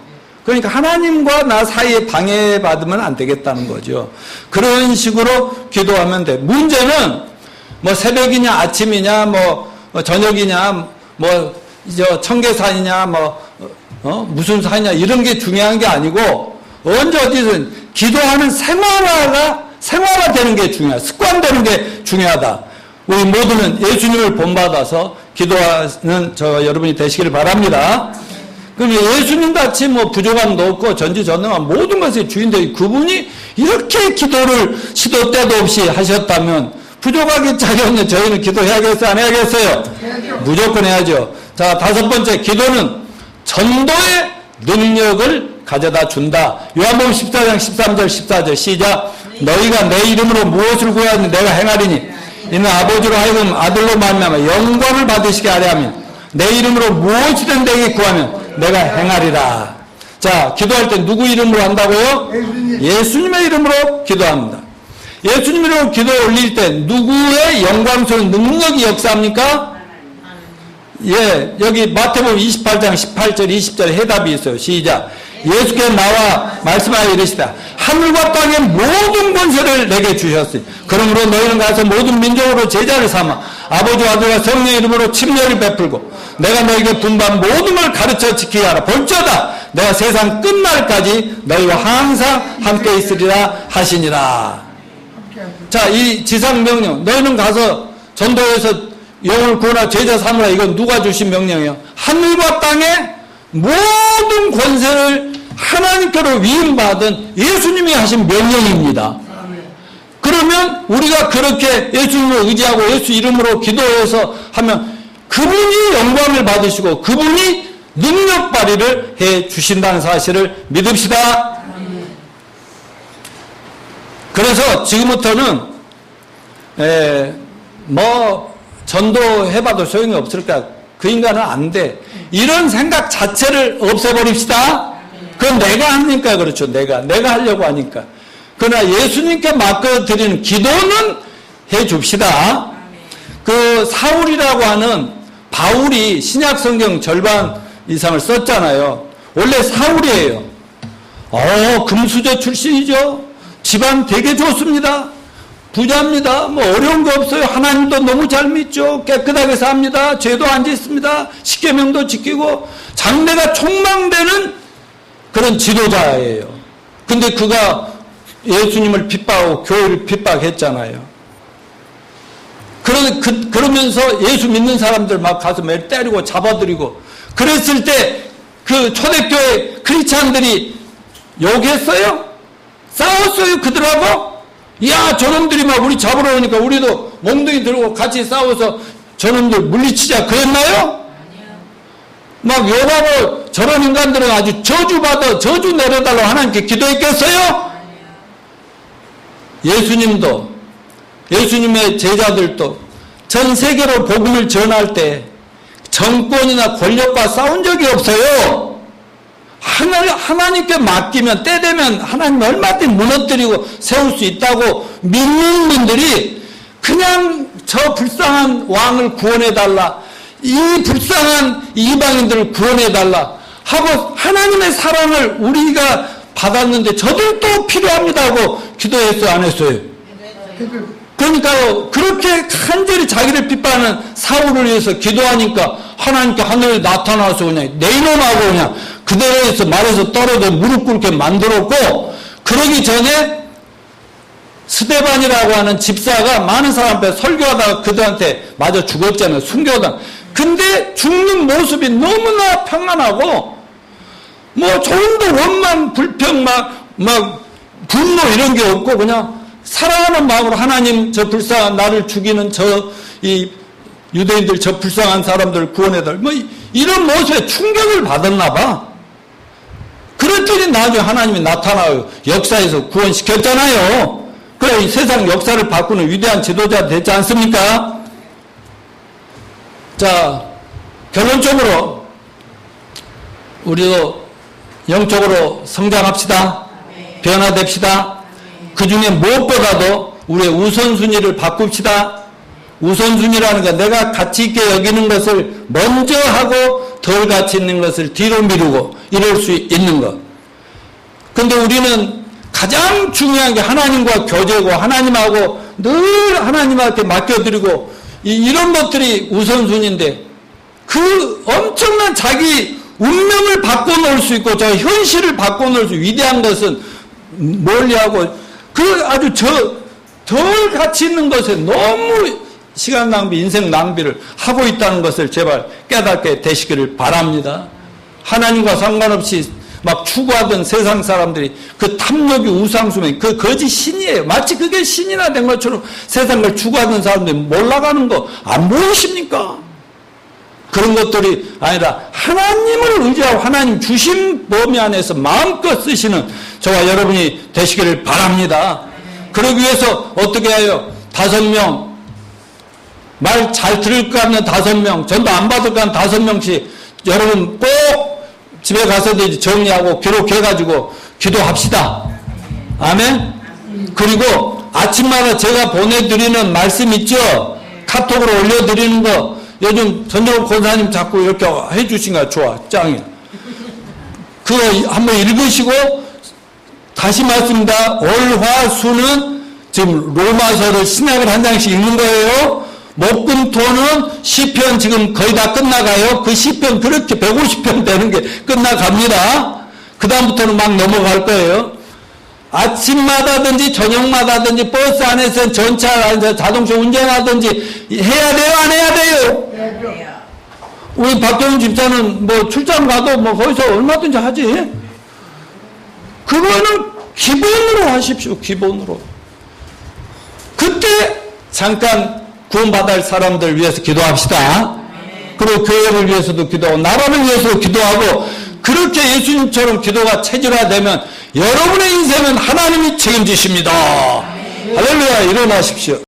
그러니까 하나님과 나 사이에 방해받으면 안 되겠다는 거죠. 그런 식으로 기도하면 돼. 문제는 뭐 새벽이냐 아침이냐 뭐 저녁이냐 뭐 청계산이냐 무슨 산이냐 이런 게 중요한 게 아니고 언제 어디든 기도하는 생활화 되는 게 중요하다. 습관되는 게 중요하다. 우리 모두는 예수님을 본받아서 기도하는 여러분이 되시기를 바랍니다. 그럼 예수님 같이 뭐 부족함도 없고 전지전능한 모든 것의 주인데 그분이 이렇게 기도를 시도 때도 없이 하셨다면 부족하기 짝이 없는 저희는 기도해야겠어요? 안 해야겠어요? 해야죠. 무조건 해야죠. 자, 5번째, 기도는 전도의 능력을 가져다 준다. 요한복음 14장 13절 14절 시작. 너희가 내 이름으로 무엇을 구하든지 내가 행하리니 이는 아버지로 하여금 아들로 말미암아 영광을 받으시게 하려 하면 내 이름으로 무엇이든 내게 구하면 내가 행하리라. 자, 기도할 때 누구 이름으로 한다고요? 예수님의 이름으로 기도합니다. 예수님 이름으로 기도 올릴 때 누구의 영광스러운 능력이 역사합니까? 예, 여기 마태복음 28장 18절 20절에 해답이 있어요. 시작. 예수께서 나와 말씀하여 이르시다. 하늘과 땅의 모든 권세를 내게 주셨으니 그러므로 너희는 가서 모든 민족으로 제자를 삼아 아버지와 아들과 성령의 이름으로 침례를 베풀고 내가 너희에게 분부한 모든 걸 가르쳐 지키게 하라. 볼지어다 내가 세상 끝날까지 너희와 항상 함께 있으리라 하시니라. 자, 이 지상명령 너희는 가서 전도해서 영을 구원하 제자 삼으라. 이건 누가 주신 명령이에요? 하늘과 땅의 모든 권세를 하나님께로 위임받은 예수님이 하신 명령입니다. 그러면 우리가 그렇게 예수님을 의지하고 예수 이름으로 기도해서 하면 그분이 영광을 받으시고 그분이 능력 발휘를 해 주신다는 사실을 믿읍시다. 그래서 지금부터는 전도해봐도 소용이 없을까? 그 인간은 안 돼. 이런 생각 자체를 없애버립시다. 그건 내가 하니까 그렇죠. 내가 하려고 하니까. 그러나 예수님께 맡겨드리는 기도는 해줍시다. 그 사울이라고 하는 바울이 신약 성경 절반 이상을 썼잖아요. 원래 사울이에요. 금수저 출신이죠. 집안 되게 좋습니다. 부자입니다. 뭐 어려운 거 없어요. 하나님도 너무 잘 믿죠. 깨끗하게 삽니다. 죄도 안 짓습니다. 십계명도 지키고 장래가 촉망되는 그런 지도자예요. 근데 그가 예수님을 핍박하고 교회를 핍박했잖아요. 그러면서 예수 믿는 사람들 막 가서 매일 때리고 잡아들이고 그랬을 때 그 초대교회 크리스찬들이 욕했어요? 싸웠어요 그들하고? 야 저놈들이 막 우리 잡으러 오니까 우리도 몽둥이 들고 같이 싸워서 저놈들 물리치자 그랬나요? 막 욕하고 저런 인간들은 아주 저주받아 저주 내려달라고 하나님께 기도했겠어요? 예수님도 예수님의 제자들도 전 세계로 복음을 전할 때 정권이나 권력과 싸운 적이 없어요. 하나님께 맡기면 때 되면 하나님 얼마든지 무너뜨리고 세울 수 있다고 믿는 분들이 그냥 저 불쌍한 왕을 구원해달라, 이 불쌍한 이방인들을 구원해달라 하고 하나님의 사랑을 우리가 받았는데 저들도 필요합니다 하고 기도했어요 안 했어요? 그러니까요 그렇게 간절히 자기를 핍박하는 사울을 위해서 기도하니까 하나님께 하늘에 나타나서 그냥 내 이놈하고 그냥 그대로에서 말에서 떨어져 무릎 꿇게 만들었고, 그러기 전에 스데반이라고 하는 집사가 많은 사람 앞에 설교하다가 그들한테 맞아 죽었잖아요. 순교하다. 근데 죽는 모습이 너무나 평안하고 뭐 조금도 원망 불평 막 분노 이런 게 없고 그냥 사랑하는 마음으로 하나님 저 불쌍한 나를 죽이는 이 유대인들 저 불쌍한 사람들 구원해달 뭐 이런 모습에 충격을 받았나 봐. 그랬더니 나중에 하나님이 나타나요. 역사에서 구원시켰잖아요. 그래 이 세상 역사를 바꾸는 위대한 지도자 됐지 않습니까? 자, 결론적으로 우리도 영적으로 성장합시다. 변화됩시다. 그 중에 무엇보다도 우리의 우선순위를 바꿉시다. 우선순위라는 건 내가 가치 있게 여기는 것을 먼저 하고 덜 가치 있는 것을 뒤로 미루고 이럴 수 있는 것. 근데 우리는 가장 중요한 게 하나님과 교제고 하나님하고 늘 하나님한테 맡겨드리고 이런 것들이 우선순위인데 그 엄청난 자기 운명을 바꿔놓을 수 있고 저 현실을 바꿔놓을 수 위대한 것은 멀리하고 그 아주 덜 가치 있는 것에 너무 시간 낭비, 인생 낭비를 하고 있다는 것을 제발 깨닫게 되시기를 바랍니다. 하나님과 상관없이 막 추구하던 세상 사람들이 그 탐욕이 우상숭배, 그 거짓 신이에요. 마치 그게 신이나 된 것처럼 세상을 추구하던 사람들이 몰라가는 거 안 보이십니까? 그런 것들이 아니라 하나님을 의지하고 하나님 주신 범위 안에서 마음껏 쓰시는 저와 여러분이 되시기를 바랍니다. 그러기 위해서 어떻게 해요? 5명, 말 잘 들을 것 같는 5명, 전도 안 받을 것 같는 5명씩 여러분 꼭 집에 가서도 정리하고 기록해가지고 기도합시다. 아멘? 그리고 아침마다 제가 보내드리는 말씀 있죠? 카톡으로 올려드리는 거 요즘 전정욱 권사님 자꾸 이렇게 해주신 거 좋아. 짱이야. 그거 한번 읽으시고 다시 말씀입니다. 월화수는 지금 로마서를 신약을 한 장씩 읽는 거예요. 목금토는 시편 지금 거의 다 끝나가요. 그 시편 그렇게 150편 되는 게 끝나갑니다. 그 다음부터는 막 넘어갈 거예요. 아침마다든지 저녁마다든지 버스 안에서 전차 안에서 자동차 운전하든지 해야 돼요? 안 해야 돼요? 우리 박경훈 집사는 뭐 출장 가도 뭐 거기서 얼마든지 하지. 그거는 기본으로 하십시오. 기본으로. 그때 잠깐 구원받을 할 사람들 위해서 기도합시다. 그리고 교회를 위해서도 기도하고 나라를 위해서도 기도하고 그렇게 예수님처럼 기도가 체질화되면 여러분의 인생은 하나님이 책임지십니다. 할렐루야. 일어나십시오.